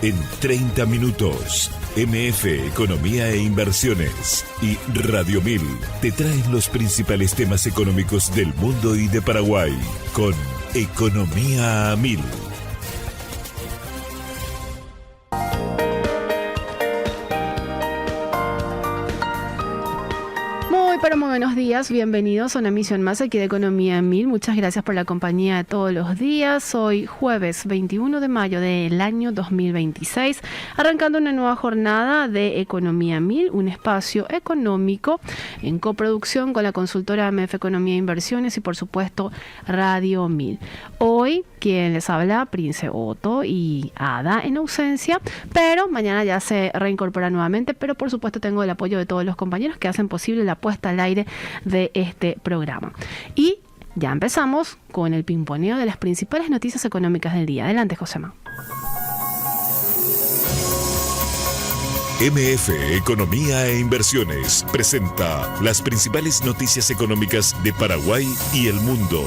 En 30 minutos, MF Economía e Inversiones y Radio 1000 te traen los principales temas económicos del mundo y de Paraguay con Economía a 1000. Muy buenos días, bienvenidos a una emisión más aquí de Economía a 1000. Muchas gracias por la compañía de todos los días. Hoy jueves 21 de mayo del año 2026, arrancando una nueva jornada de Economía a 1000, un espacio económico en coproducción con la consultora MF Economía e Inversiones y por supuesto Radio 1000. Hoy quien les habla, Prince Otto y Ada en ausencia, pero mañana ya se reincorpora nuevamente, pero por supuesto tengo el apoyo de todos los compañeros que hacen posible la puesta al aire de este programa. Y ya empezamos con el pimponeo de las principales noticias económicas del día. Adelante, Josema. MF Economía e Inversiones presenta las principales noticias económicas de Paraguay y el mundo.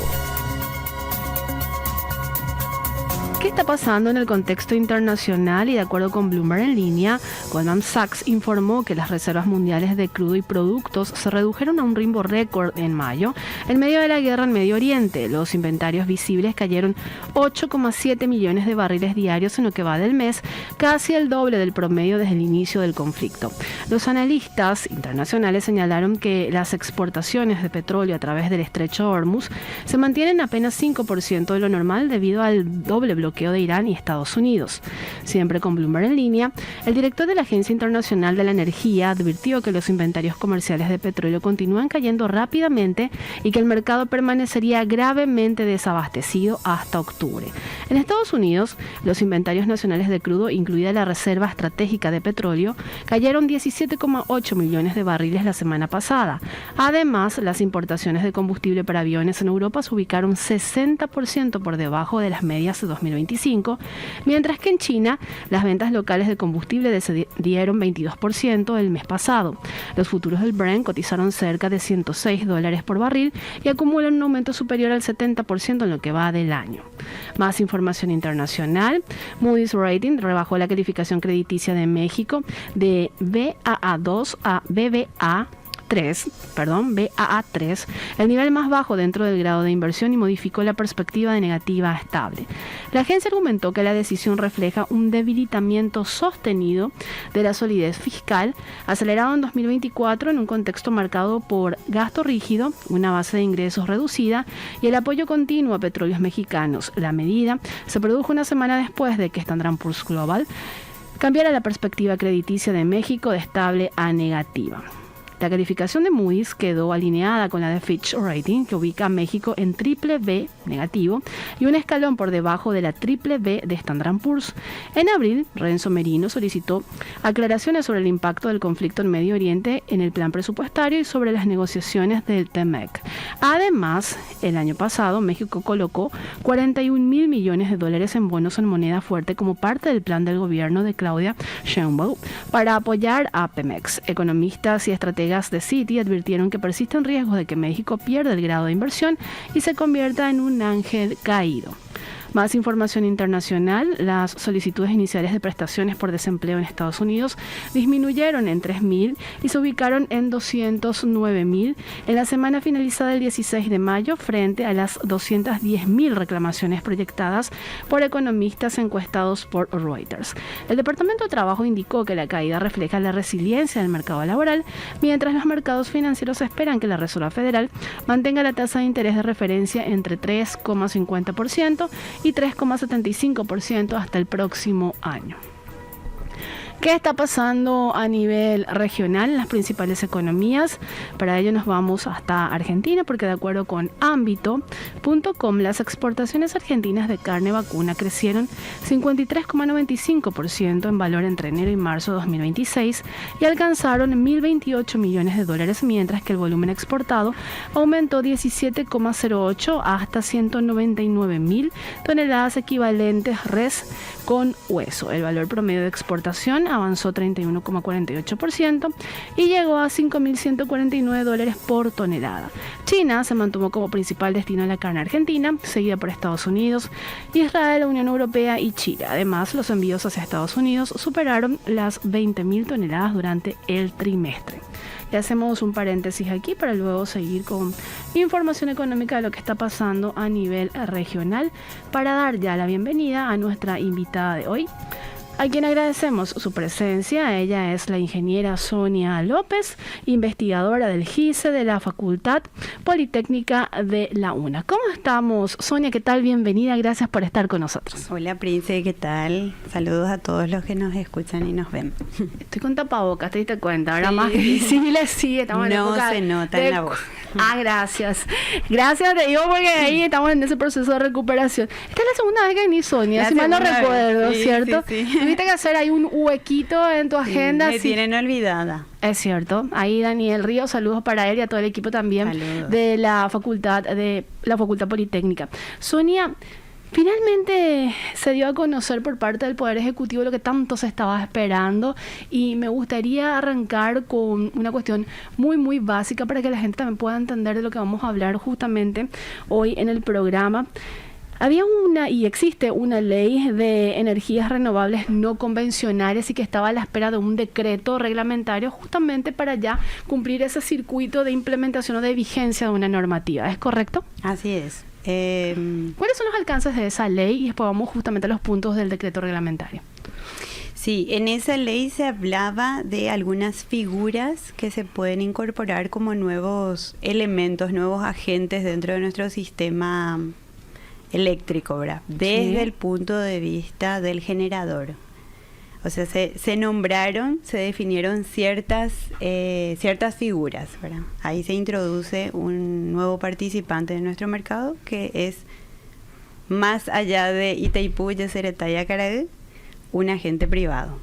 ¿Qué está pasando en el contexto internacional? Y de acuerdo con Bloomberg en línea, Goldman Sachs informó que las reservas mundiales de crudo y productos se redujeron a un ritmo récord en mayo. En medio de la guerra en Medio Oriente, los inventarios visibles cayeron 8,7 millones de barriles diarios en lo que va del mes, casi el doble del promedio desde el inicio del conflicto. Los analistas internacionales señalaron que las exportaciones de petróleo a través del estrecho de Hormuz se mantienen apenas 5% de lo normal debido al doble bloqueo de Irán y Estados Unidos. Siempre con Bloomberg en línea, el director de la Agencia Internacional de la Energía advirtió que los inventarios comerciales de petróleo continúan cayendo rápidamente y que el mercado permanecería gravemente desabastecido hasta octubre. En Estados Unidos, los inventarios nacionales de crudo, incluida la Reserva Estratégica de Petróleo, cayeron 17,8 millones de barriles la semana pasada. Además, las importaciones de combustible para aviones en Europa se ubicaron 60% por debajo de las medias de 2025, mientras que en China las ventas locales de combustible descendieron 22% el mes pasado. Los futuros del Brent cotizaron cerca de $106 por barril y acumulan un aumento superior al 70% en lo que va del año. Más información internacional. Moody's Rating rebajó la calificación crediticia de México de Baa2 a Baa3, el nivel más bajo dentro del grado de inversión, y modificó la perspectiva de negativa a estable. La agencia argumentó que la decisión refleja un debilitamiento sostenido de la solidez fiscal, acelerado en 2024 en un contexto marcado por gasto rígido, una base de ingresos reducida y el apoyo continuo a petróleos mexicanos. La medida se produjo una semana después de que Standard & Poor's Global cambiara la perspectiva crediticia de México de estable a negativa. La calificación de Moody's quedó alineada con la de Fitch Rating, que ubica a México en BBB negativo y un escalón por debajo de la BBB de Standard & Poor's. En abril, Renzo Merino solicitó aclaraciones sobre el impacto del conflicto en Medio Oriente en el plan presupuestario y sobre las negociaciones del TEMEC. Además, el año pasado, México colocó 41 mil millones de dólares en bonos en moneda fuerte como parte del plan del gobierno de Claudia Sheinbaum para apoyar a Pemex. Economistas y estrategas de Citi advirtieron que persisten riesgos de que México pierda el grado de inversión y se convierta en un ángel caído. Más información internacional. Las solicitudes iniciales de prestaciones por desempleo en Estados Unidos disminuyeron en 3.000 y se ubicaron en 209.000 en la semana finalizada el 16 de mayo frente a las 210.000 reclamaciones proyectadas por economistas encuestados por Reuters. El Departamento de Trabajo indicó que la caída refleja la resiliencia del mercado laboral, mientras los mercados financieros esperan que la Reserva Federal mantenga la tasa de interés de referencia entre 3,50% y 3,75% hasta el próximo año. ¿Qué está pasando a nivel regional en las principales economías? Para ello nos vamos hasta Argentina, porque de acuerdo con Ámbito.com, las exportaciones argentinas de carne vacuna crecieron 53,95% en valor entre enero y marzo de 2026 y alcanzaron 1.028 millones de dólares, mientras que el volumen exportado aumentó 17,08 hasta 199.000 toneladas equivalentes res con hueso. El valor promedio de exportación avanzó 31,48% y llegó a $5.149 por tonelada. China se mantuvo como principal destino de la carne argentina, seguida por Estados Unidos, Israel, Unión Europea y Chile. Además, los envíos hacia Estados Unidos superaron las 20.000 toneladas durante el trimestre. Y hacemos un paréntesis aquí para luego seguir con información económica de lo que está pasando a nivel regional, para dar ya la bienvenida a nuestra invitada de hoy, a quien agradecemos su presencia. Ella es la ingeniera Sonia López, investigadora del GISE de la Facultad Politécnica de la UNA. ¿Cómo estamos, Sonia? ¿Qué tal? Bienvenida, gracias por estar con nosotros. Hola, Prince, ¿qué tal? Saludos a todos los que nos escuchan y nos ven. Estoy con tapabocas, ¿te diste cuenta? Ahora sí. Más visible, sí, estamos en época. No se nota en la voz. Gracias. Gracias, te digo, porque ahí estamos en ese proceso de recuperación. Esta es la segunda vez que venís, Sonia, si mal no recuerdo, sí, ¿cierto? Sí, sí. Tuviste que hacer ahí un huequito en tu agenda. Me tienen olvidada. Es cierto. Ahí Daniel Río, saludos para él y a todo el equipo también. Saludos. De la Facultad Politécnica. Sonia, finalmente se dio a conocer por parte del Poder Ejecutivo lo que tanto se estaba esperando, y me gustaría arrancar con una cuestión muy, muy básica para que la gente también pueda entender de lo que vamos a hablar justamente hoy en el programa. Había y existe una ley de energías renovables no convencionales y que estaba a la espera de un decreto reglamentario justamente para ya cumplir ese circuito de implementación o de vigencia de una normativa. ¿Es correcto? Así es. ¿Cuáles son los alcances de esa ley? Y después vamos justamente a los puntos del decreto reglamentario. Sí, en esa ley se hablaba de algunas figuras que se pueden incorporar como nuevos elementos, nuevos agentes dentro de nuestro sistema eléctrico, ¿verdad? Desde el punto de vista del generador. O sea, se nombraron, se definieron ciertas figuras, ¿verdad? Ahí se introduce un nuevo participante en nuestro mercado, que es, más allá de Itaipú, Yacyretá y Acaragüe, un agente privado.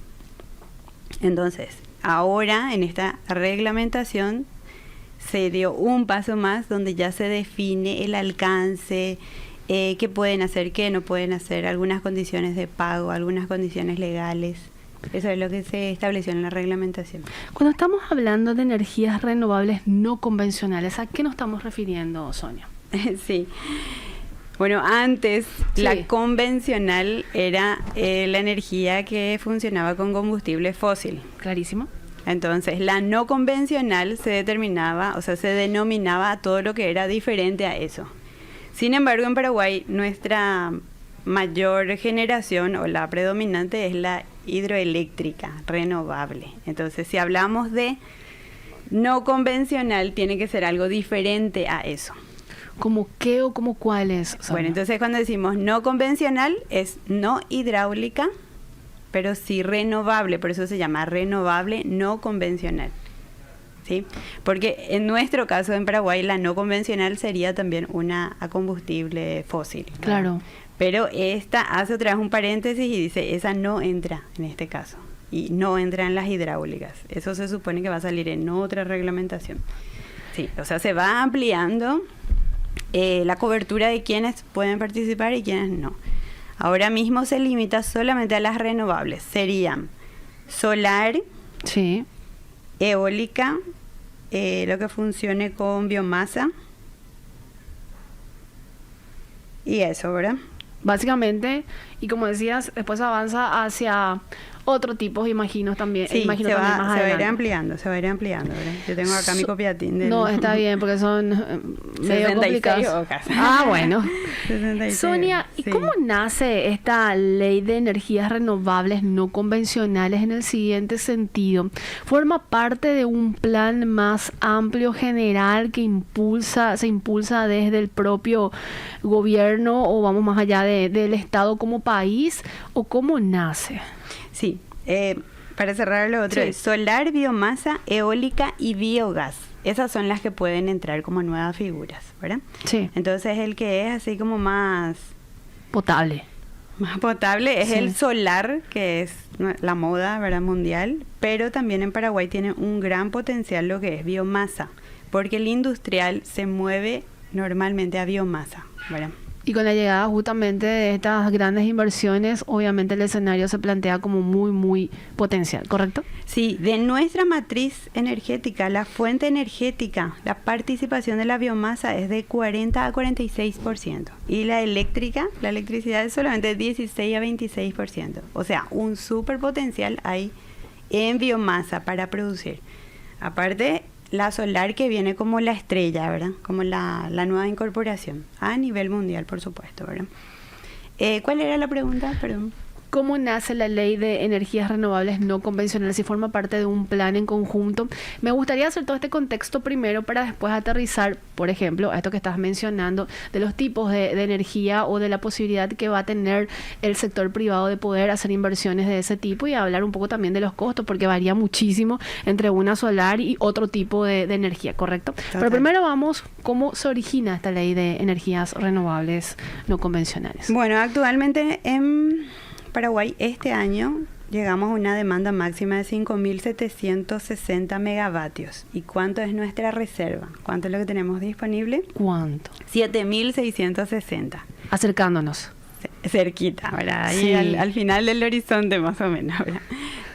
Entonces, ahora en esta reglamentación se dio un paso más donde ya se define el alcance, qué pueden hacer, qué no pueden hacer, algunas condiciones de pago, algunas condiciones legales. Eso es lo que se estableció en la reglamentación. Cuando estamos hablando de energías renovables no convencionales, ¿a qué nos estamos refiriendo, Sonia? Sí. Bueno, antes la convencional era la energía que funcionaba con combustible fósil. Clarísimo. Entonces, la no convencional se denominaba a todo lo que era diferente a eso. Sin embargo, en Paraguay, nuestra mayor generación o la predominante es la hidroeléctrica renovable. Entonces, si hablamos de no convencional, tiene que ser algo diferente a eso. ¿Cómo qué o cómo cuál es? Bueno, entonces cuando decimos no convencional, es no hidráulica, pero sí renovable. Por eso se llama renovable no convencional. ¿Sí? Porque en nuestro caso en Paraguay la no convencional sería también una a combustible fósil, ¿verdad? Claro. Pero esta hace otra vez un paréntesis y dice, esa no entra en este caso y no entra en las hidráulicas. Eso se supone que va a salir en otra reglamentación. Sí, o sea, se va ampliando la cobertura de quienes pueden participar y quienes no. Ahora mismo se limita solamente a las renovables. Serían solar, sí, eólica, lo que funcione con biomasa y eso, ¿verdad? Básicamente, y como decías, después avanza hacia otro tipo, imagino también. Sí, imagino se también va más a ir adelante. ampliando, ¿verdad? Yo tengo acá mi copiatín. No, está bien, porque son medio complicados. Hojas. Ah, bueno. 66, Sonia, ¿y sí. cómo nace esta ley de energías renovables no convencionales en el siguiente sentido? ¿Forma parte de un plan más amplio, general, que se impulsa desde el propio gobierno, o vamos más allá del Estado como país, o cómo nace? Sí, para cerrar lo otro, es solar, biomasa, eólica y biogás. Esas son las que pueden entrar como nuevas figuras, ¿verdad? Sí. Entonces el que es así como más potable es el solar, que es la moda, ¿verdad?, mundial, pero también en Paraguay tiene un gran potencial lo que es biomasa, porque el industrial se mueve normalmente a biomasa, ¿verdad? Y con la llegada justamente de estas grandes inversiones, obviamente el escenario se plantea como muy, muy potencial, ¿correcto? Sí, de nuestra matriz energética, la fuente energética, la participación de la biomasa es de 40 a 46%. Y la electricidad es solamente 16 a 26%. O sea, un súper potencial hay en biomasa para producir. Aparte, la solar que viene como la estrella, ¿verdad? Como la nueva incorporación a nivel mundial, por supuesto, ¿verdad? ¿Cuál era la pregunta? Perdón. ¿Cómo nace la ley de energías renovables no convencionales? Si forma parte de un plan en conjunto. Me gustaría hacer todo este contexto primero para después aterrizar, por ejemplo, a esto que estás mencionando, de los tipos de energía o de la posibilidad que va a tener el sector privado de poder hacer inversiones de ese tipo y hablar un poco también de los costos, porque varía muchísimo entre una solar y otro tipo de energía, ¿correcto? Total. Pero primero vamos, ¿cómo se origina esta ley de energías renovables no convencionales? Bueno, actualmente en Paraguay este año llegamos a una demanda máxima de 5.760 megavatios. ¿Y cuánto es nuestra reserva? ¿Cuánto es lo que tenemos disponible? ¿Cuánto? 7.660. Acercándonos. Cerquita, ¿verdad? Ahí Sí. al final del horizonte más o menos, ¿verdad?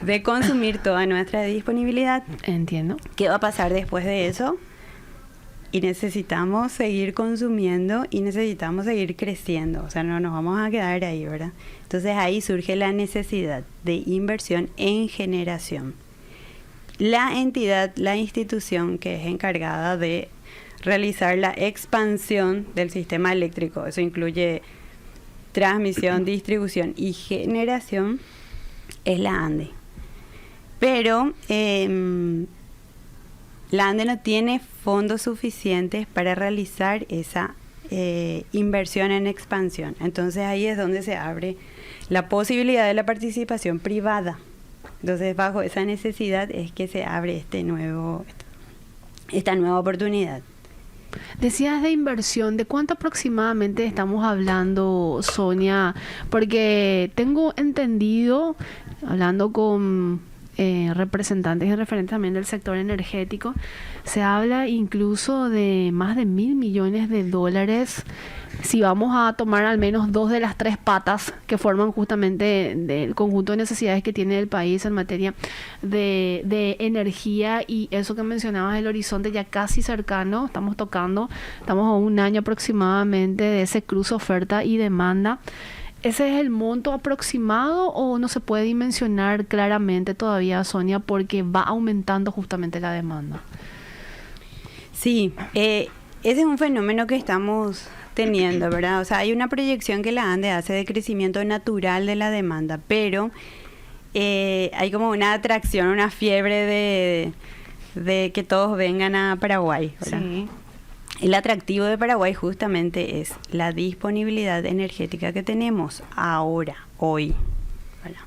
De consumir toda nuestra disponibilidad. Entiendo. ¿Qué va a pasar después de eso? Y necesitamos seguir consumiendo y necesitamos seguir creciendo. O sea, no nos vamos a quedar ahí, ¿verdad? Entonces ahí surge la necesidad de inversión en generación. La entidad, la institución que es encargada de realizar la expansión del sistema eléctrico, eso incluye transmisión, distribución y generación, es la ANDE. Pero la ANDE no tiene fondos suficientes para realizar esa inversión en expansión. Entonces ahí es donde se abre la posibilidad de la participación privada. Entonces bajo esa necesidad es que se abre esta nueva oportunidad. Decías de inversión, ¿de cuánto aproximadamente estamos hablando, Sonia? Porque tengo entendido, hablando con representantes y referentes también del sector energético, se habla incluso de más de $1.000 millones si vamos a tomar al menos 2 de las 3 patas que forman justamente del conjunto de necesidades que tiene el país en materia de energía. Y eso que mencionabas, el horizonte ya casi cercano, estamos a un año aproximadamente de ese cruce oferta y demanda. ¿Ese es el monto aproximado o no se puede dimensionar claramente todavía, Sonia, porque va aumentando justamente la demanda? Sí, ese es un fenómeno que estamos teniendo, ¿verdad? O sea, hay una proyección que la ANDE hace de crecimiento natural de la demanda, pero hay como una atracción, una fiebre de que todos vengan a Paraguay, ¿verdad? Sí. El atractivo de Paraguay justamente es la disponibilidad energética que tenemos hoy, ¿verdad?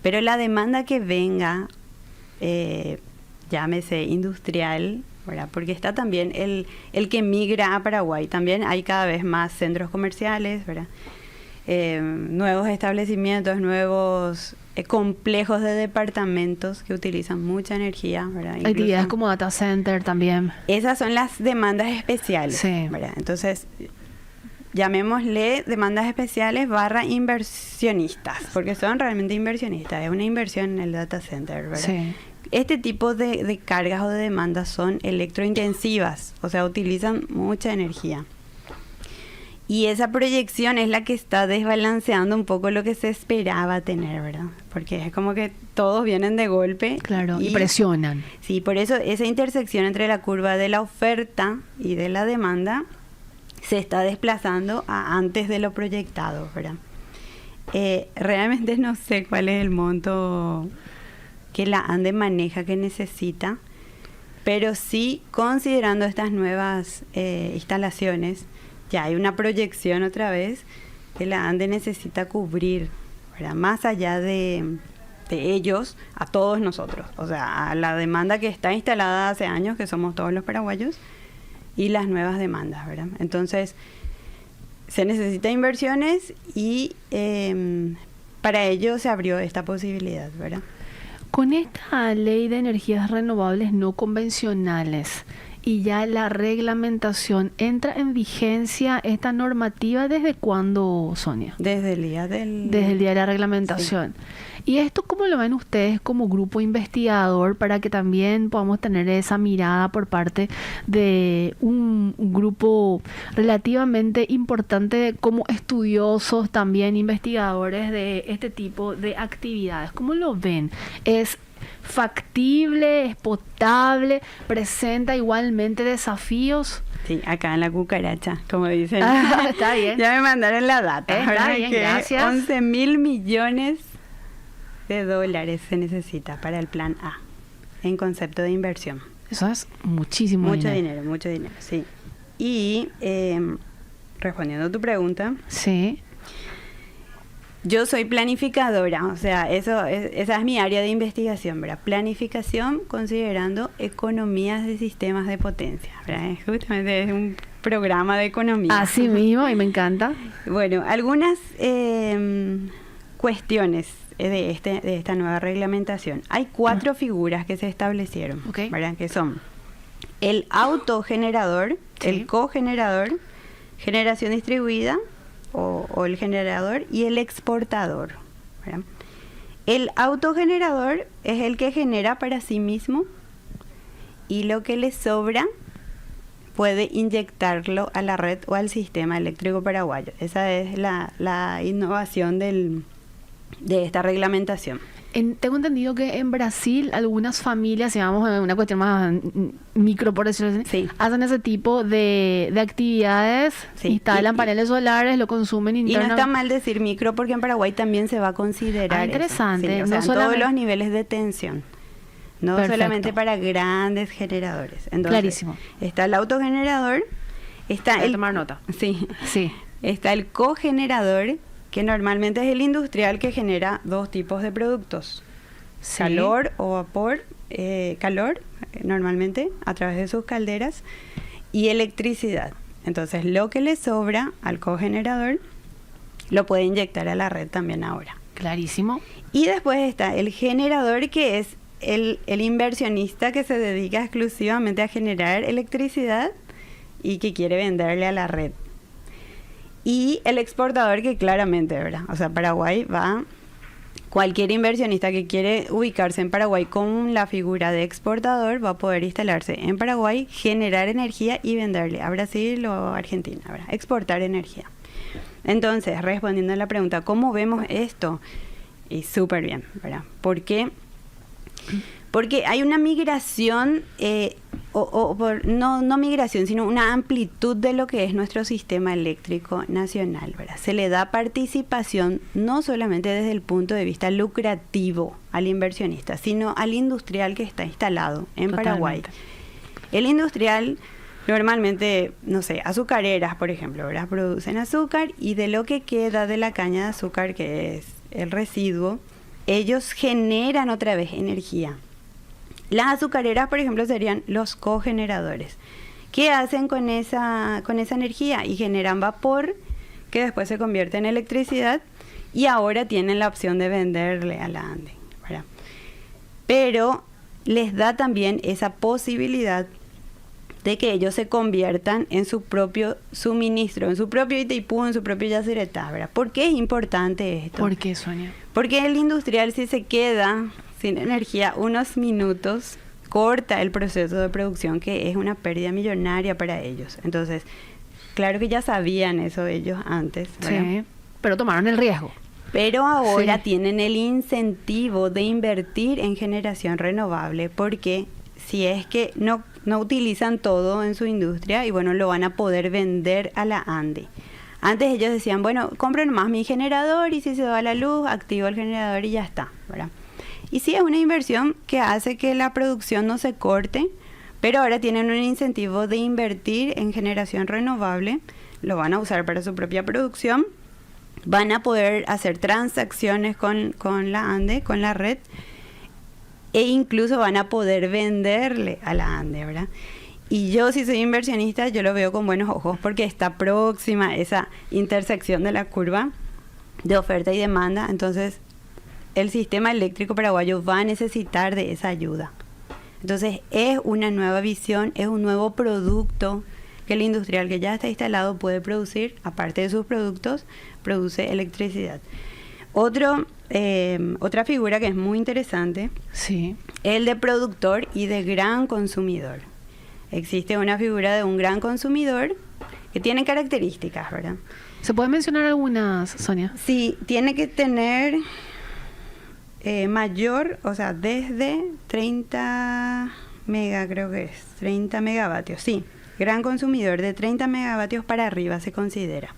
Pero la demanda que venga, llámese industrial, ¿verdad? Porque está también el que migra a Paraguay. También hay cada vez más centros comerciales, ¿verdad? Nuevos establecimientos, nuevos complejos de departamentos que utilizan mucha energía, ¿verdad? Actividades como data center también. Esas son las demandas especiales, sí, ¿verdad? Entonces, llamémosle demandas especiales / inversionistas, porque son realmente inversionistas, es una inversión en el data center, ¿verdad? Sí. Este tipo de cargas o de demandas son electrointensivas, o sea, utilizan mucha energía. Y esa proyección es la que está desbalanceando un poco lo que se esperaba tener, ¿verdad? Porque es como que todos vienen de golpe. Claro, y presionan. Sí, por eso esa intersección entre la curva de la oferta y de la demanda se está desplazando a antes de lo proyectado, ¿verdad? Realmente no sé cuál es el monto que la ANDE maneja que necesita, pero sí, considerando estas nuevas instalaciones, ya hay una proyección otra vez que la ANDE necesita cubrir, ¿verdad? Más allá de ellos, a todos nosotros, o sea, a la demanda que está instalada hace años, que somos todos los paraguayos, y las nuevas demandas, ¿verdad? Entonces, se necesita inversiones y para ello se abrió esta posibilidad, ¿verdad? Con esta ley de energías renovables no convencionales y ya la reglamentación. ¿Entra en vigencia esta normativa desde cuándo, Sonia? Desde el día de la reglamentación. Sí. ¿Y esto cómo lo ven ustedes como grupo investigador para que también podamos tener esa mirada por parte de un grupo relativamente importante como estudiosos, también investigadores de este tipo de actividades? ¿Cómo lo ven? ¿Es factible, es potable, presenta igualmente desafíos? Sí, acá en la cucaracha, como dicen. Está bien. Ya me mandaron la data. Está bien, gracias. 11.000 millones de dólares se necesita para el plan A en concepto de inversión. Eso es muchísimo dinero. Mucho dinero, sí. Y respondiendo a tu pregunta, sí, yo soy planificadora, o sea, esa es mi área de investigación, ¿verdad? Planificación considerando economías de sistemas de potencia, ¿verdad? Justamente es un programa de economía. Así mismo, y me encanta. Bueno, algunas cuestiones de esta nueva reglamentación. Hay 4 figuras que se establecieron, okay, ¿verdad? Que son el autogenerador, sí, el cogenerador, generación distribuida, o el generador, y el exportador, ¿verdad? El autogenerador es el que genera para sí mismo y lo que le sobra puede inyectarlo a la red o al sistema eléctrico paraguayo. Esa es la innovación de esta reglamentación. Tengo entendido que en Brasil algunas familias, digamos, una cuestión más micro, por decirlo así, sí, hacen ese tipo de actividades, sí, instalan paneles solares, lo consumen internamente. Y no está mal decir micro porque en Paraguay también se va a considerar interesante. Eso. Sí, o sea, todos los niveles de tensión, no perfecto, solamente para grandes generadores. Entonces, clarísimo. Está el autogenerador, está voy a tomar nota. Sí, sí, está el cogenerador, que normalmente es el industrial que genera 2 tipos de productos. Sí. Calor o vapor, calor normalmente a través de sus calderas, y electricidad. Entonces lo que le sobra al cogenerador lo puede inyectar a la red también ahora. Clarísimo. Y después está el generador, que es el inversionista que se dedica exclusivamente a generar electricidad y que quiere venderle a la red. Y el exportador, que claramente, ¿verdad? O sea, Paraguay cualquier inversionista que quiere ubicarse en Paraguay con la figura de exportador va a poder instalarse en Paraguay, generar energía y venderle a Brasil o a Argentina, ¿verdad? Exportar energía. Entonces, respondiendo a la pregunta, ¿cómo vemos esto? Y súper bien, ¿verdad? ¿Por qué? Porque hay una migración, no migración, sino una amplitud de lo que es nuestro sistema eléctrico nacional, ¿verdad? Se le da participación no solamente desde el punto de vista lucrativo al inversionista, sino al industrial que está instalado en Paraguay. El industrial normalmente, no sé, azucareras, por ejemplo, ¿verdad? Producen azúcar y de lo que queda de la caña de azúcar, que es el residuo, ellos generan otra vez energía. Las azucareras, por ejemplo, serían los cogeneradores. ¿Qué hacen con esa energía? Y generan vapor, que después se convierte en electricidad, y ahora tienen la opción de venderle a la ANDE, ¿verdad? Pero les da también esa posibilidad de que ellos se conviertan en su propio suministro, en su propio Itaipú, en su propio Yacyretá, ¿verdad? ¿Por qué es importante esto? ¿Por qué, Sonia? Porque el industrial, si se queda sin energía unos minutos, corta el proceso de producción, que es una pérdida millonaria para ellos. Entonces, claro que ya sabían eso ellos antes, ¿verdad? Sí, pero tomaron el riesgo. Pero ahora sí, tienen el incentivo de invertir en generación renovable, porque si es que no utilizan todo en su industria, y bueno, lo van a poder vender a la ANDE. Antes ellos decían, bueno, compren más mi generador y si se va la luz, activo el generador y ya está, ¿verdad? Y sí, es una inversión que hace que la producción no se corte, pero ahora tienen un incentivo de invertir en generación renovable, lo van a usar para su propia producción, van a poder hacer transacciones con la ANDE, con la red, e incluso van a poder venderle a la ANDE, ¿verdad? Y yo, si soy inversionista, yo lo veo con buenos ojos porque está próxima esa intersección de la curva de oferta y demanda. Entonces, el sistema eléctrico paraguayo va a necesitar de esa ayuda. Entonces es una nueva visión, es un nuevo producto que el industrial que ya está instalado puede producir, aparte de sus productos, produce electricidad. Otra figura que es muy interesante, Sí. el de productor y de gran consumidor. Existe una figura de un gran consumidor que tiene características, ¿verdad? ¿Se pueden mencionar algunas, Sonia? Sí, tiene que tener mayor, o sea, desde 30 megavatios, sí. Gran consumidor de 30 megavatios para arriba se considera.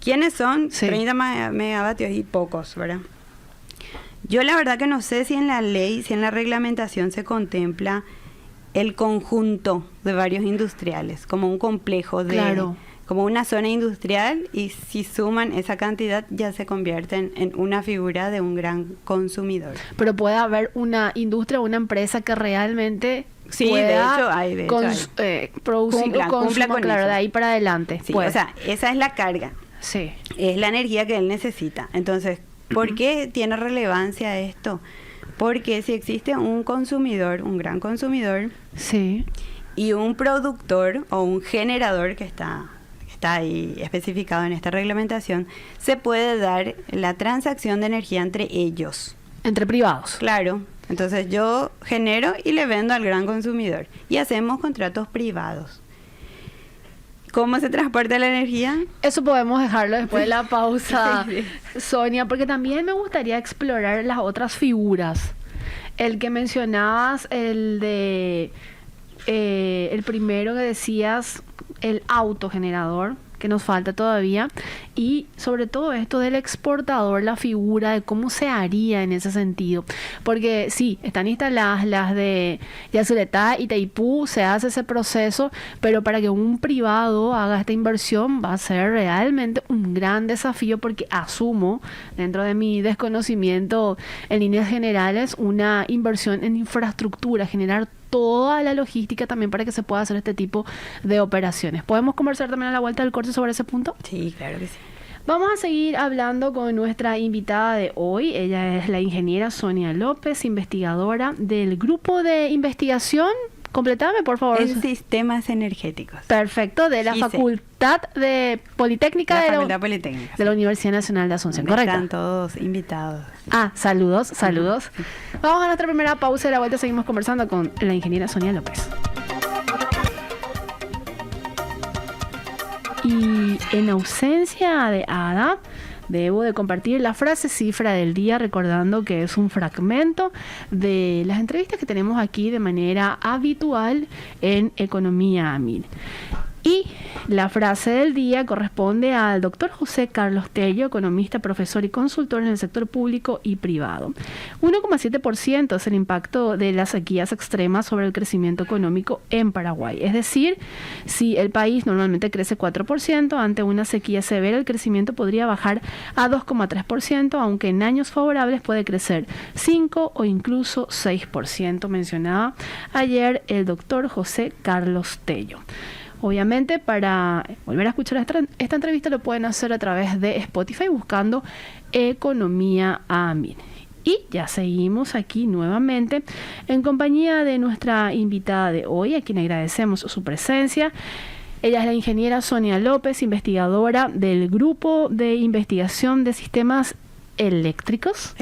¿Quiénes son? Sí. 30 megavatios y pocos, ¿verdad? Yo la verdad que no sé si en la ley, si en la reglamentación se contempla el conjunto de varios industriales, como un complejo de... Claro. Como una zona industrial, y si suman esa cantidad ya se convierten en una figura de un gran consumidor. Pero puede haber una industria, una empresa que realmente Sí, pueda de hecho hay. producir Cumpla consumo, con claro, eso. de ahí para adelante. Sí, puede. o sea, esa es la carga, Sí. es la energía que él necesita. Entonces, ¿por qué tiene relevancia esto? Porque si existe un consumidor, un gran consumidor, Sí. y un productor o un generador que está ahí especificado en esta reglamentación, se puede dar la transacción de energía entre ellos. Entre privados. Claro, entonces yo genero y le vendo al gran consumidor y hacemos contratos privados. ¿Cómo se transporta la energía? Eso podemos dejarlo después de la pausa, Sí, Sonia, porque también me gustaría explorar las otras figuras. El que mencionabas, el primero que decías, el autogenerador, que nos falta todavía, y sobre todo esto del exportador, la figura de cómo se haría en ese sentido, porque sí, están instaladas las de Yacyretá y Itaipú, se hace ese proceso, pero para que un privado haga esta inversión va a ser realmente un gran desafío, porque asumo, dentro de mi desconocimiento en líneas generales, una inversión en infraestructura, generar toda la logística también para que se pueda hacer este tipo de operaciones. ¿Podemos conversar también a la vuelta del corte sobre ese punto? Sí, claro que sí. Vamos a seguir hablando con nuestra invitada de hoy. Ella es la ingeniera Sonia López, investigadora del grupo de investigación. Completame, por favor. En sistemas energéticos. Perfecto, de la GISE. Facultad de Politécnica La de Facultad Politécnica. la Universidad Nacional de Asunción, Donde ¿correcto? están todos invitados. Ah, saludos. Vamos a nuestra primera pausa y a la vuelta seguimos conversando con la ingeniera Sonia López. Y en ausencia de Ada, debo de compartir la frase cifra del día, recordando que es un fragmento de las entrevistas que tenemos aquí de manera habitual en Economía a Mil. Y la frase del día corresponde al doctor José Carlos Tello, economista, profesor y consultor en el sector público y privado. 1,7% es el impacto de las sequías extremas sobre el crecimiento económico en Paraguay. Es decir, si el país normalmente crece 4%, ante una sequía severa el crecimiento podría bajar a 2,3%, aunque en años favorables puede crecer 5 o incluso 6%, mencionaba ayer el doctor José Carlos Tello. Obviamente, para volver a escuchar esta entrevista lo pueden hacer a través de Spotify buscando Economía a Mil. Y ya seguimos aquí nuevamente en compañía de nuestra invitada de hoy, a quien agradecemos su presencia. Ella es la ingeniera Sonia López, investigadora del Grupo de Investigación de Sistemas Energéticos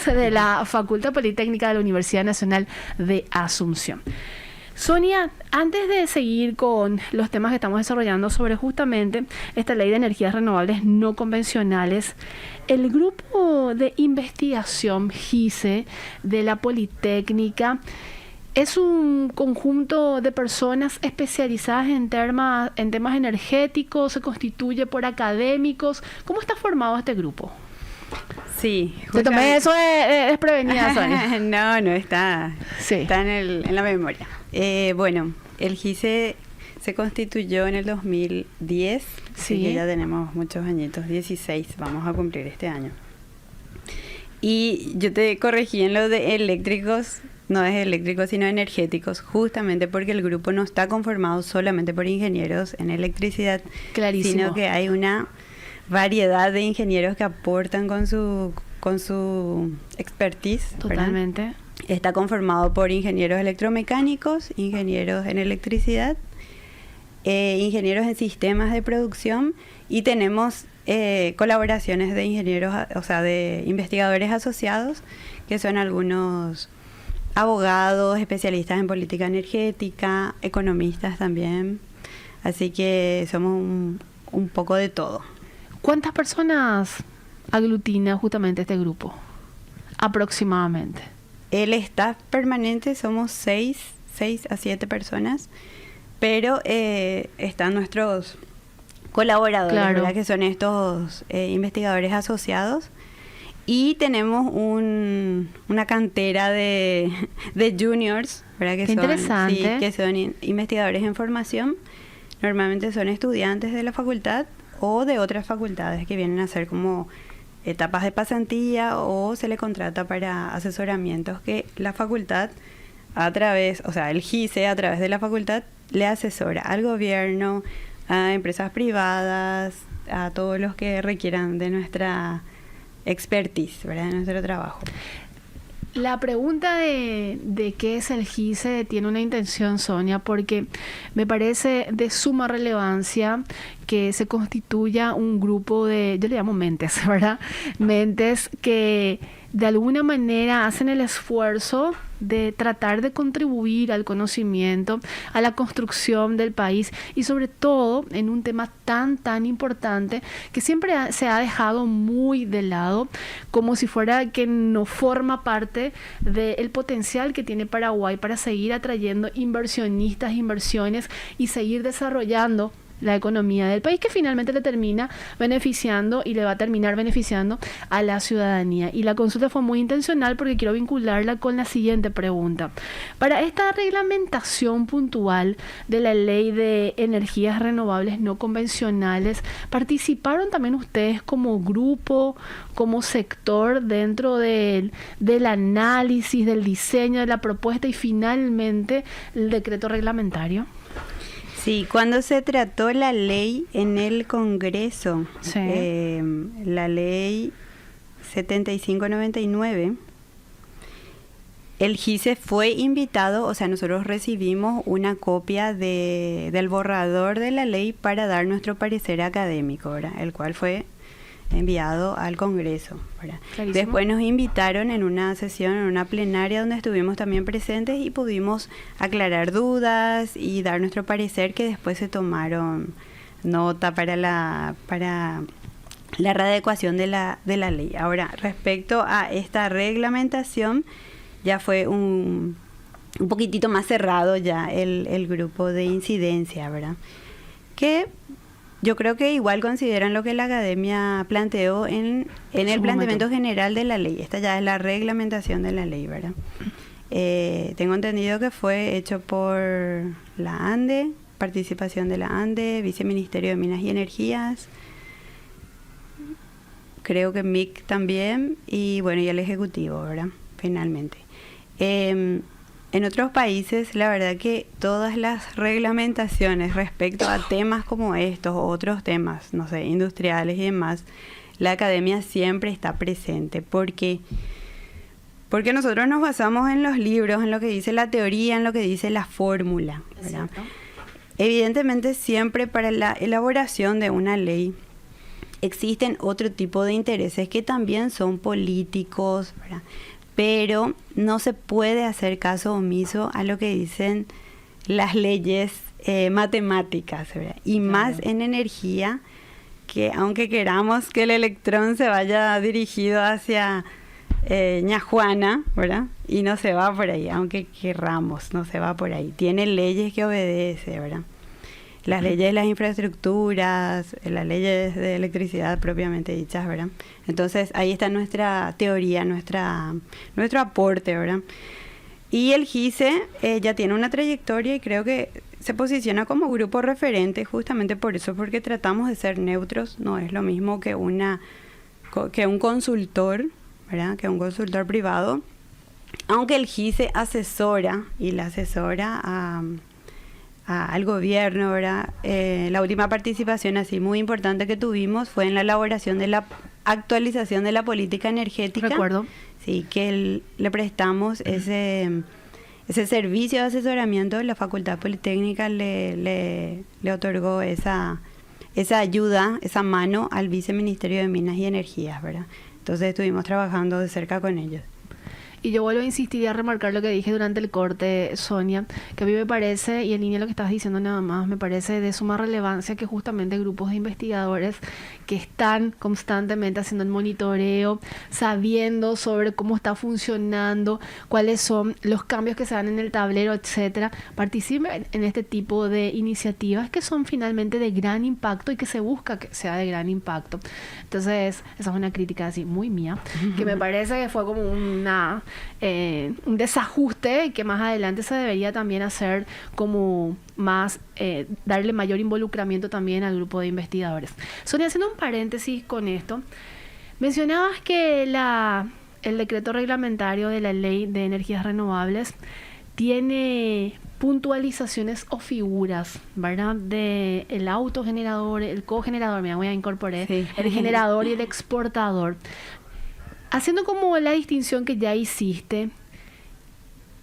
de la Facultad Politécnica de la Universidad Nacional de Asunción. Sonia, antes de seguir con los temas que estamos desarrollando sobre justamente esta ley de energías renovables no convencionales, el grupo de investigación GISE de la Politécnica es un conjunto de personas especializadas en temas energéticos, se constituye por académicos. ¿Cómo está formado este grupo? Sí. Te tomé eso de desprevenida, Sonia. No está. Sí. Está en la memoria. Bueno, el GISE se constituyó en el 2010. Sí. Así que ya tenemos muchos añitos, 16 vamos a cumplir este año. Y yo te corregí en lo de eléctricos, no es eléctricos, sino energéticos, justamente porque el grupo no está conformado solamente por ingenieros en electricidad, Clarísimo. sino que hay una variedad de ingenieros que aportan con su expertise, ¿verdad? Totalmente. Está conformado por ingenieros electromecánicos, ingenieros en electricidad, ingenieros en sistemas de producción, y tenemos colaboraciones de ingenieros, o sea, de investigadores asociados, que son algunos abogados, especialistas en política energética, economistas también. Así que somos un poco de todo. ¿Cuántas personas aglutina justamente este grupo? Aproximadamente. El staff permanente somos 6 a 7 personas, pero están nuestros colaboradores, claro, ¿verdad? Que son estos investigadores asociados. Y tenemos una cantera de juniors, ¿verdad? Que interesante. Sí, que son investigadores en formación. Normalmente son estudiantes de la facultad o de otras facultades que vienen a hacer como etapas de pasantía, o se le contrata para asesoramientos que la facultad el GICE a través de la facultad le asesora al gobierno, a empresas privadas, a todos los que requieran de nuestra expertise, ¿verdad? De nuestro trabajo. La pregunta de qué es el GICE tiene una intención, Sonia, porque me parece de suma relevancia que se constituya un grupo de, yo le llamo mentes, ¿verdad? Mentes que de alguna manera hacen el esfuerzo de tratar de contribuir al conocimiento, a la construcción del país, y sobre todo en un tema tan importante que siempre se ha dejado muy de lado, como si fuera que no forma parte del potencial que tiene Paraguay para seguir atrayendo inversionistas, inversiones y seguir desarrollando la economía del país, que finalmente le termina beneficiando y le va a terminar beneficiando a la ciudadanía. Y la consulta fue muy intencional porque quiero vincularla con la siguiente pregunta. Para esta reglamentación puntual de la Ley de Energías Renovables No Convencionales, ¿participaron también ustedes como grupo, como sector dentro del análisis, del diseño de la propuesta y finalmente el decreto reglamentario? Sí, cuando se trató la ley en el Congreso, sí, la ley 7599, el GICE fue invitado, o sea, nosotros recibimos una copia del borrador de la ley para dar nuestro parecer académico, ¿verdad? El cual fue enviado al Congreso, ¿verdad? Después nos invitaron en una sesión, en una plenaria donde estuvimos también presentes y pudimos aclarar dudas y dar nuestro parecer, que después se tomaron nota para la readecuación de la ley. Ahora, respecto a esta reglamentación, ya fue un poquitito más cerrado ya el grupo de incidencia, ¿verdad? Que yo creo que igual consideran lo que la academia planteó en el planteamiento general de la ley. Esta ya es la reglamentación de la ley, ¿verdad? Tengo entendido que fue hecho por la ANDE, participación de la ANDE, Viceministerio de Minas y Energías, creo que MIC también, y bueno, y el Ejecutivo, ¿verdad? Finalmente. En otros países, la verdad que todas las reglamentaciones respecto a temas como estos o otros temas, no sé, industriales y demás, la academia siempre está presente. Porque nosotros nos basamos en los libros, en lo que dice la teoría, en lo que dice la fórmula, ¿verdad? Evidentemente, siempre para la elaboración de una ley existen otro tipo de intereses que también son políticos, ¿verdad? Pero no se puede hacer caso omiso a lo que dicen las leyes matemáticas, ¿verdad? Y más en energía, que aunque queramos que el electrón se vaya dirigido hacia Ñajuana, ¿verdad? Y no se va por ahí, aunque querramos, no se va por ahí. Tiene leyes que obedece, ¿verdad? Las leyes de las infraestructuras, las leyes de electricidad propiamente dichas, ¿verdad? Entonces, ahí está nuestra teoría, nuestro aporte, ¿verdad? Y el GICE ya tiene una trayectoria y creo que se posiciona como grupo referente justamente por eso, porque tratamos de ser neutros, no es lo mismo que un consultor, ¿verdad? Que un consultor privado, aunque el GICE asesora y le asesora al gobierno, ¿verdad? La última participación así muy importante que tuvimos fue en la elaboración de la actualización de la política energética. Recuerdo. Sí, que le prestamos ese servicio de asesoramiento. La Facultad Politécnica le otorgó esa ayuda, esa mano al Viceministerio de Minas y Energías, ¿verdad? Entonces estuvimos trabajando de cerca con ellos. Y yo vuelvo a insistir y a remarcar lo que dije durante el corte, Sonia, que a mí me parece, y en línea lo que estabas diciendo nada más, me parece de suma relevancia que justamente grupos de investigadores que están constantemente haciendo el monitoreo, sabiendo sobre cómo está funcionando, cuáles son los cambios que se dan en el tablero, etcétera, participen en este tipo de iniciativas que son finalmente de gran impacto y que se busca que sea de gran impacto. Entonces, esa es una crítica así muy mía, que me parece que fue como un desajuste que más adelante se debería también hacer como más, darle mayor involucramiento también al grupo de investigadores. Sonia, haciendo un paréntesis con esto, mencionabas que el decreto reglamentario de la Ley de Energías Renovables tiene puntualizaciones o figuras, ¿verdad? De el autogenerador, el cogenerador, me voy a incorporar, sí. El generador y el exportador. Haciendo como la distinción que ya hiciste,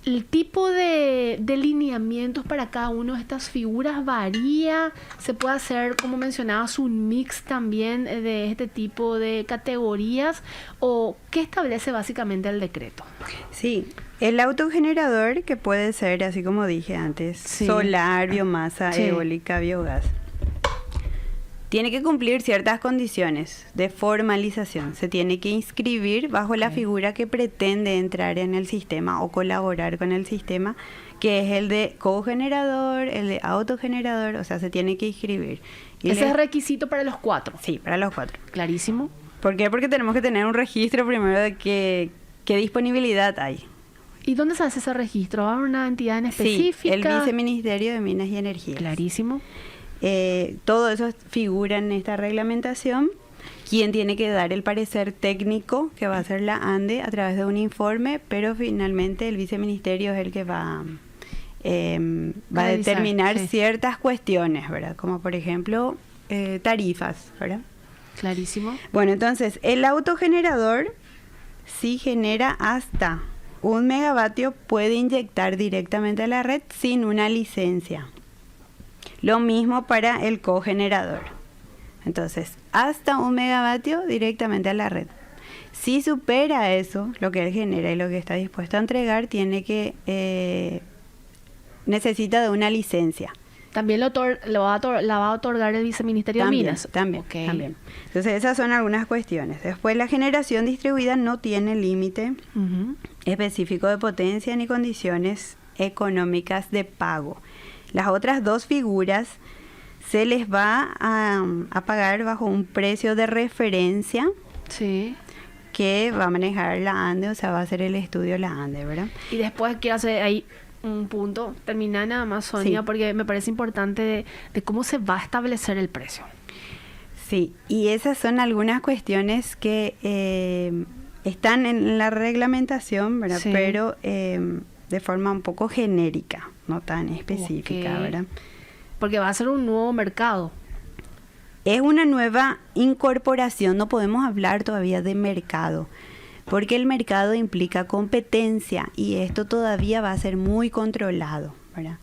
¿el tipo de lineamientos para cada una de estas figuras varía? ¿Se puede hacer, como mencionabas, un mix también de este tipo de categorías? ¿O qué establece básicamente el decreto? Sí, el autogenerador, que puede ser, así como dije antes, sí, solar, biomasa, sí, eólica, biogás, tiene que cumplir ciertas condiciones de formalización. Se tiene que inscribir bajo la figura que pretende entrar en el sistema o colaborar con el sistema, que es el de cogenerador, el de autogenerador, o sea, se tiene que inscribir. ¿Ese es requisito para los 4? Sí, para los 4. Clarísimo. ¿Por qué? Porque tenemos que tener un registro primero de qué disponibilidad hay. ¿Y dónde se hace ese registro? ¿Va a una entidad en específica? Sí, el Viceministerio de Minas y Energías. Clarísimo. Todo eso figura en esta reglamentación. Quien tiene que dar el parecer técnico, que va a ser la ANDE, a través de un informe, pero finalmente el viceministerio es el que va a determinar, sí, ciertas cuestiones, ¿verdad? Como por ejemplo tarifas, ¿verdad? Clarísimo. Bueno, entonces el autogenerador, si genera hasta 1 megavatio, puede inyectar directamente a la red sin una licencia. Lo mismo para el cogenerador. Entonces, hasta 1 megavatio directamente a la red. Si supera eso, lo que él genera y lo que está dispuesto a entregar, necesita de una licencia. ¿También la va a otorgar el Viceministerio de Minas? También. Entonces, esas son algunas cuestiones. Después, la generación distribuida no tiene límite específico de potencia ni condiciones económicas de pago. Las otras 2 figuras se les va a pagar bajo un precio de referencia, sí, que va a manejar la ANDE, o sea, va a hacer el estudio la ANDE, ¿verdad? Y después quiero hacer ahí un punto, terminar nada más, Sonia, sí, porque me parece importante de cómo se va a establecer el precio. Sí, y esas son algunas cuestiones que están en la reglamentación, ¿verdad? Sí. Pero de forma un poco genérica, no tan específica, ¿verdad? Porque va a ser un nuevo mercado. Es una nueva incorporación, no podemos hablar todavía de mercado, porque el mercado implica competencia y esto todavía va a ser muy controlado, ¿verdad?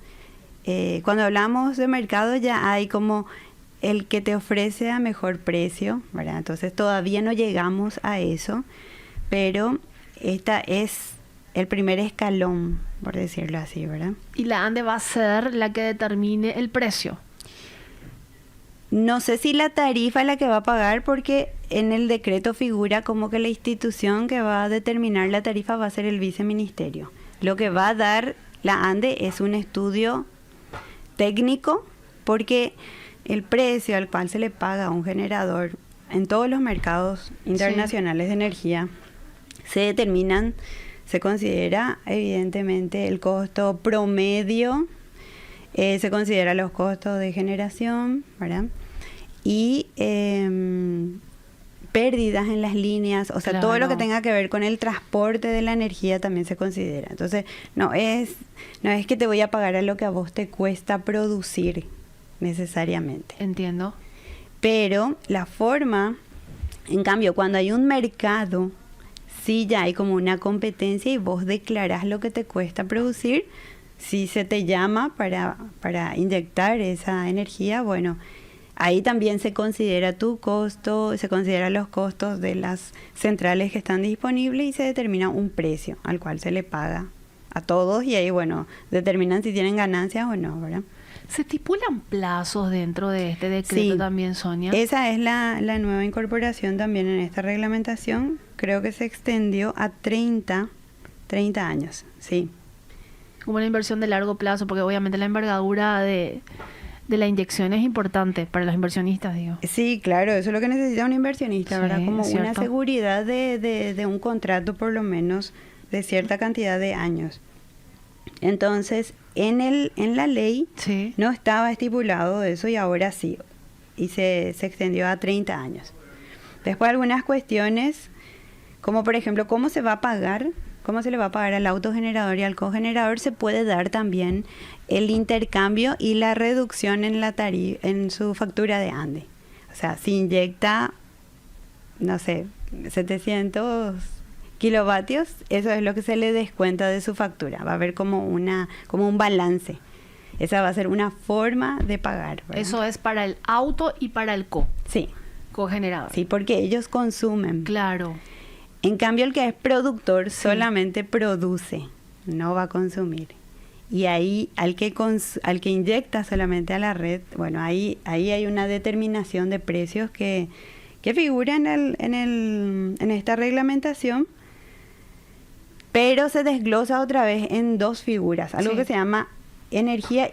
Cuando hablamos de mercado ya hay como el que te ofrece a mejor precio, ¿verdad? Entonces todavía no llegamos a eso, pero esta es el primer escalón, por decirlo así, ¿verdad? ¿Y la ANDE va a ser la que determine el precio? No sé si la tarifa es la que va a pagar, porque en el decreto figura como que la institución que va a determinar la tarifa va a ser el viceministerio. Lo que va a dar la ANDE es un estudio técnico, porque el precio al cual se le paga a un generador en todos los mercados internacionales, sí, de energía se considera evidentemente el costo promedio, se considera los costos de generación, ¿verdad? Y pérdidas en las líneas, o sea, claro, todo lo que tenga que ver con el transporte de la energía también se considera. Entonces, no es que te voy a pagar a lo que a vos te cuesta producir necesariamente. Entiendo. Pero la forma En cambio, cuando hay un mercado, sí ya hay como una competencia y vos declarás lo que te cuesta producir. Si se te llama para inyectar esa energía, bueno, ahí también se considera tu costo, se considera los costos de las centrales que están disponibles y se determina un precio al cual se le paga a todos y ahí, bueno, determinan si tienen ganancias o no, ¿verdad? ¿Se estipulan plazos dentro de este decreto Sí, también, Sonia? Esa es la nueva incorporación también en esta reglamentación. Creo que se extendió a 30 años, sí. Como una inversión de largo plazo, porque obviamente la envergadura de la inyección es importante para los inversionistas, digo. Sí, claro, eso es lo que necesita un inversionista, Sí, ¿verdad? Como es una cierto. seguridad de un contrato por lo menos de cierta cantidad de años. Entonces, en la ley Sí. no estaba estipulado eso y ahora sí, y se extendió a 30 años. Después algunas cuestiones, como por ejemplo, ¿cómo se va a pagar? ¿Cómo se le va a pagar al autogenerador y al cogenerador? Se puede dar también el intercambio y la reducción en la en su factura de ANDE. O sea, si inyecta, no sé, 700 kilovatios, eso es lo que se le descuenta de su factura. Va a haber como un balance. Esa va a ser una forma de pagar, ¿verdad? Eso es para el auto y para el Sí, cogenerador. sí, porque ellos consumen. Claro. En cambio, el que es productor solamente produce, no va a consumir. Y ahí, al que inyecta solamente a la red, bueno, ahí hay una determinación de precios que figura en esta reglamentación, pero se desglosa otra vez en dos figuras. Algo Sí. que se llama energía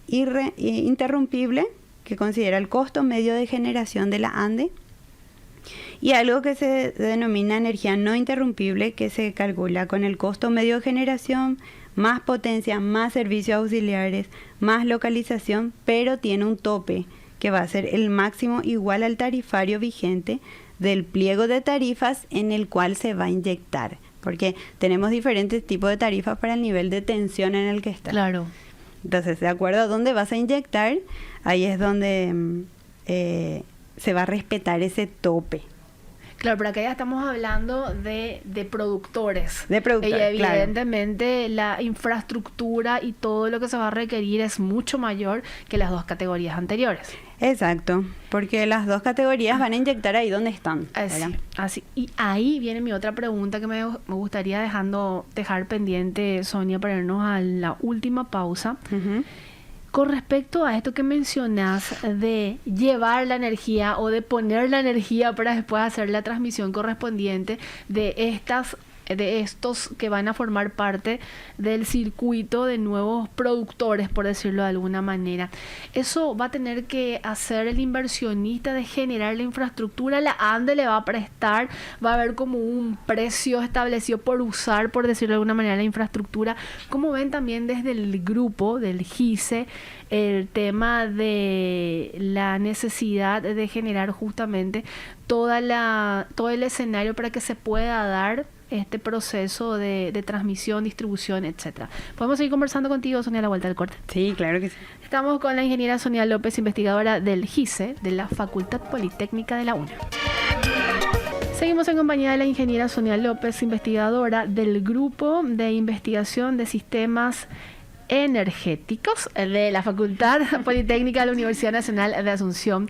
interrumpible, que considera el costo medio de generación de la ANDE, y algo que se denomina energía no interrumpible, que se calcula con el costo medio de generación, más potencia, más servicios auxiliares, más localización, pero tiene un tope que va a ser el máximo igual al tarifario vigente del pliego de tarifas en el cual se va a inyectar, porque tenemos diferentes tipos de tarifas para el nivel de tensión en el que está. Claro. Entonces, de acuerdo a dónde vas a inyectar, ahí es donde se va a respetar ese tope. Claro, pero acá ya estamos hablando de productores. De productores, Y claro. evidentemente la infraestructura y todo lo que se va a requerir es mucho mayor que las dos categorías anteriores. Exacto, porque las dos categorías van a inyectar ahí donde están, ¿verdad? Así. Y ahí viene mi otra pregunta que me gustaría dejar pendiente, Sonia, para irnos a la última pausa. Ujú. Con respecto a esto que mencionas de llevar la energía o de poner la energía para después hacer la transmisión correspondiente de estos que van a formar parte del circuito de nuevos productores, por decirlo de alguna manera. Eso va a tener que hacer el inversionista de generar la infraestructura, la ANDE le va a prestar, va a haber como un precio establecido por usar, por decirlo de alguna manera, la infraestructura. ¿Cómo ven también desde el grupo del GICE el tema de la necesidad de generar justamente todo el escenario para que se pueda dar este proceso de transmisión, distribución, etcétera? Podemos seguir conversando contigo, Sonia, a la vuelta del corte. Sí, claro que sí. Estamos con la ingeniera Sonia López, investigadora del GICE, de la Facultad Politécnica de la UNA. Seguimos en compañía de la ingeniera Sonia López, investigadora del Grupo de Investigación de Sistemas Energéticos de la Facultad Politécnica de la Universidad Nacional de Asunción,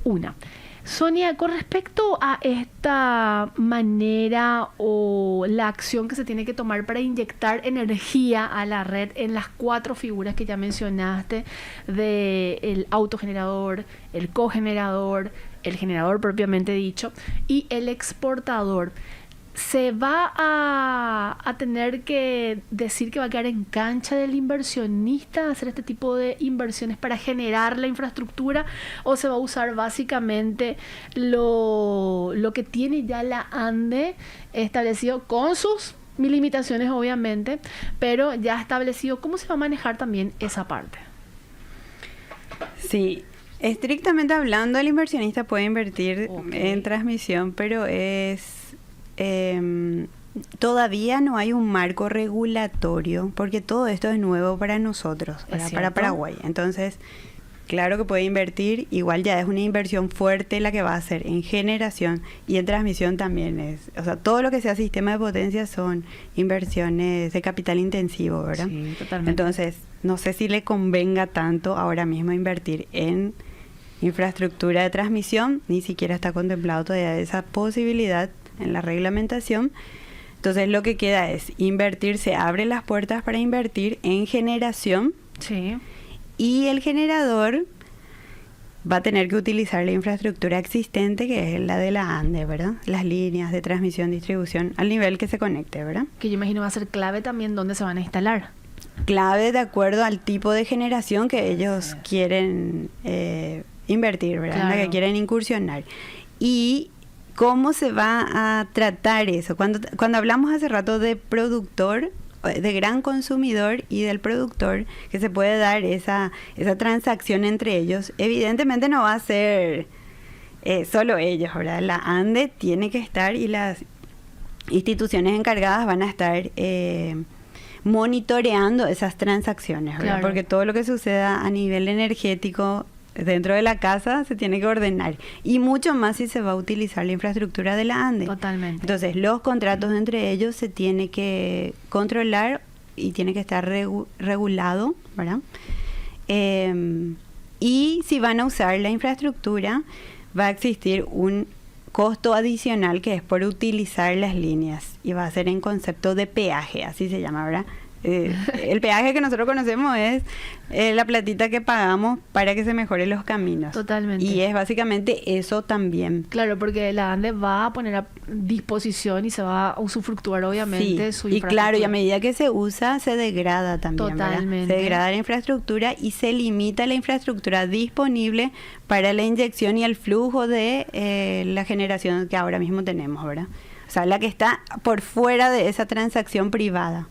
UNA. Sonia, con respecto a esta manera o la acción que se tiene que tomar para inyectar energía a la red en las 4 figuras que ya mencionaste, del autogenerador, el cogenerador, el generador propiamente dicho y el exportador, ¿se va a tener que decir que va a quedar en cancha del inversionista hacer este tipo de inversiones para generar la infraestructura, o se va a usar básicamente lo que tiene ya la ANDE establecido con sus limitaciones obviamente, pero ya establecido cómo se va a manejar también esa parte? Sí, estrictamente hablando, el inversionista puede invertir en transmisión, pero todavía no hay un marco regulatorio, porque todo esto es nuevo para nosotros, para Paraguay. Entonces, claro que puede invertir, igual ya es una inversión fuerte la que va a hacer en generación y en transmisión también es. O sea, todo lo que sea sistema de potencia son inversiones de capital intensivo, ¿verdad? Sí, totalmente. Entonces, no sé si le convenga tanto ahora mismo invertir en infraestructura de transmisión, ni siquiera está contemplado todavía esa posibilidad en la reglamentación. Entonces, lo que queda es invertir, se abren las puertas para invertir en generación. Sí. Y el generador va a tener que utilizar la infraestructura existente, que es la de la ANDE, ¿verdad? Las líneas de transmisión, distribución, al nivel que se conecte, ¿verdad? Que yo imagino va a ser clave también dónde se van a instalar. Clave de acuerdo al tipo de generación que ellos quieren invertir, ¿verdad? Claro. En la que quieren incursionar. Y cómo se va a tratar eso. Cuando hablamos hace rato de productor, de gran consumidor y del productor, que se puede dar esa transacción entre ellos, evidentemente no va a ser solo ellos, ¿verdad? La ANDE tiene que estar y las instituciones encargadas van a estar monitoreando esas transacciones, ¿verdad? Claro. Porque todo lo que suceda a nivel energético dentro de la casa se tiene que ordenar, y mucho más si se va a utilizar la infraestructura de la ANDE. Totalmente. Entonces, los contratos entre ellos se tiene que controlar y tiene que estar regulado, ¿verdad? Y si van a usar la infraestructura, va a existir un costo adicional que es por utilizar las líneas, y va a ser en concepto de peaje, así se llama, ¿verdad? El peaje que nosotros conocemos es la platita que pagamos para que se mejoren los caminos. Totalmente. Y es básicamente eso también. Claro, porque la ANDE va a poner a disposición y se va a usufructuar obviamente Sí, su y infraestructura. claro, y a medida que se usa, se degrada también, ¿verdad? Totalmente. Se degrada la infraestructura y se limita la infraestructura disponible para la inyección y el flujo de la generación que ahora mismo tenemos, ¿verdad? O sea, la que está por fuera de esa transacción privada.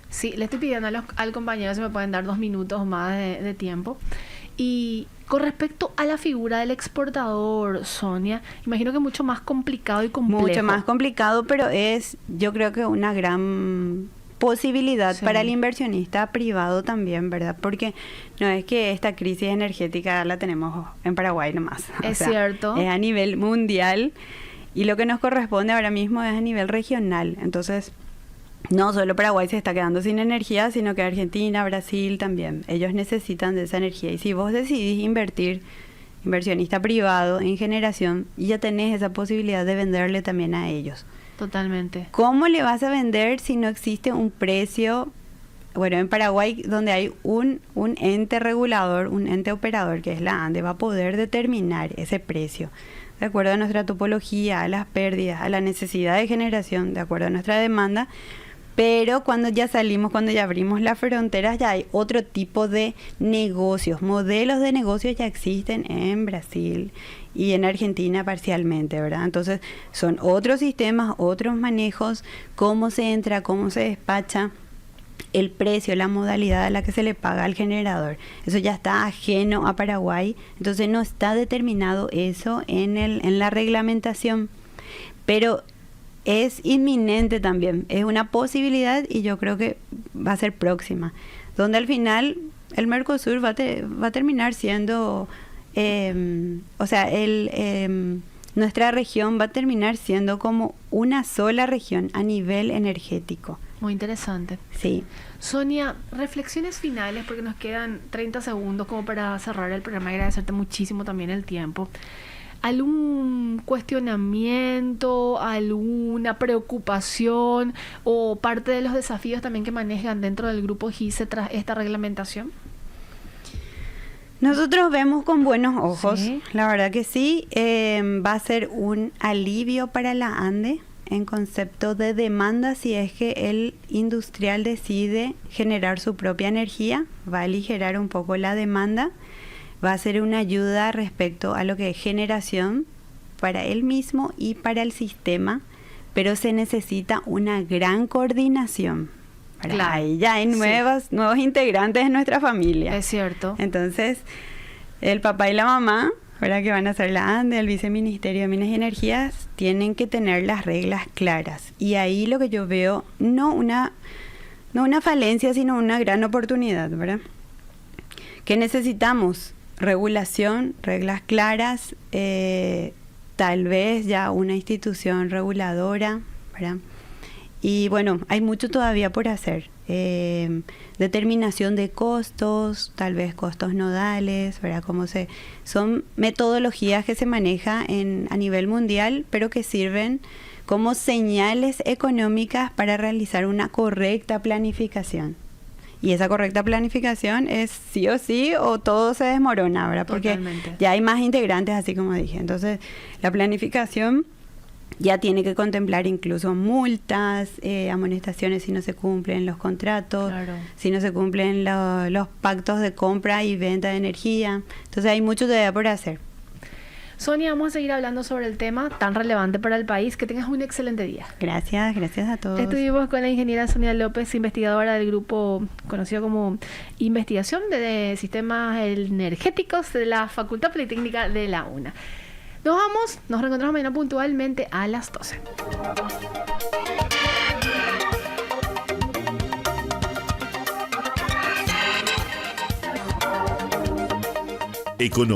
Sí, le estoy pidiendo al compañero si me pueden dar 2 minutos más de tiempo. Y con respecto a la figura del exportador, Sonia, imagino que mucho más complicado y complejo. Mucho más complicado, pero es, yo creo que una gran posibilidad Sí. para el inversionista privado también, ¿verdad? Porque no es que esta crisis energética la tenemos en Paraguay nomás. Es cierto. Es a nivel mundial, y lo que nos corresponde ahora mismo es a nivel regional. Entonces, no solo Paraguay se está quedando sin energía, sino que Argentina, Brasil también. Ellos necesitan de esa energía. Y si vos decidís invertir, inversionista privado, en generación, ya tenés esa posibilidad de venderle también a ellos. Totalmente. ¿Cómo le vas a vender si no existe un precio? Bueno, en Paraguay, donde hay un ente regulador, un ente operador, que es la ANDE, va a poder determinar ese precio de acuerdo a nuestra topología, a las pérdidas, a la necesidad de generación, de acuerdo a nuestra demanda. Pero cuando ya salimos, cuando ya abrimos las fronteras, ya hay otro tipo de negocios. Modelos de negocios ya existen en Brasil y en Argentina parcialmente, ¿verdad? Entonces, son otros sistemas, otros manejos, cómo se entra, cómo se despacha, el precio, la modalidad a la que se le paga al generador. Eso ya está ajeno a Paraguay, entonces no está determinado eso en la reglamentación. Pero es inminente también, es una posibilidad, y yo creo que va a ser próxima, donde al final el Mercosur va a terminar siendo, nuestra región va a terminar siendo como una sola región a nivel energético. Muy interesante. Sí. Sonia, reflexiones finales, porque nos quedan 30 segundos como para cerrar el programa. Agradecerte muchísimo también el tiempo. ¿Algún cuestionamiento, alguna preocupación o parte de los desafíos también que manejan dentro del grupo GISE tras esta reglamentación? Nosotros vemos con buenos ojos, Sí. La verdad que sí. Va a ser un alivio para la ANDE en concepto de demanda si es que el industrial decide generar su propia energía, va a aligerar un poco la demanda. Va a ser una ayuda respecto a lo que es generación para él mismo y para el sistema, pero se necesita una gran coordinación. Claro. Ahí ya hay nuevos integrantes en nuestra familia. Es cierto. Entonces, el papá y la mamá, ¿verdad?, que van a ser la ANDE, el Viceministerio de Minas y Energías, tienen que tener las reglas claras. Y ahí lo que yo veo, no una falencia, sino una gran oportunidad, ¿verdad? Que necesitamos regulación, reglas claras, tal vez ya una institución reguladora, ¿verdad? Y bueno, hay mucho todavía por hacer. Determinación de costos, tal vez costos nodales, ¿verdad? Son metodologías que se manejan a nivel mundial, pero que sirven como señales económicas para realizar una correcta planificación. Y esa correcta planificación es sí o todo se desmorona, ¿verdad? Porque Totalmente. ya hay más integrantes, así como dije. Entonces, la planificación ya tiene que contemplar incluso multas, amonestaciones si no se cumplen los contratos, Claro. si no se cumplen los pactos de compra y venta de energía. Entonces, hay mucho todavía por hacer. Sonia, vamos a seguir hablando sobre el tema tan relevante para el país. Que tengas un excelente día. Gracias a todos. Estuvimos con la ingeniera Sonia López, investigadora del grupo conocido como Investigación de Sistemas Energéticos de la Facultad Politécnica de la UNA. Nos vamos, nos reencontramos mañana puntualmente a las 12. Economía.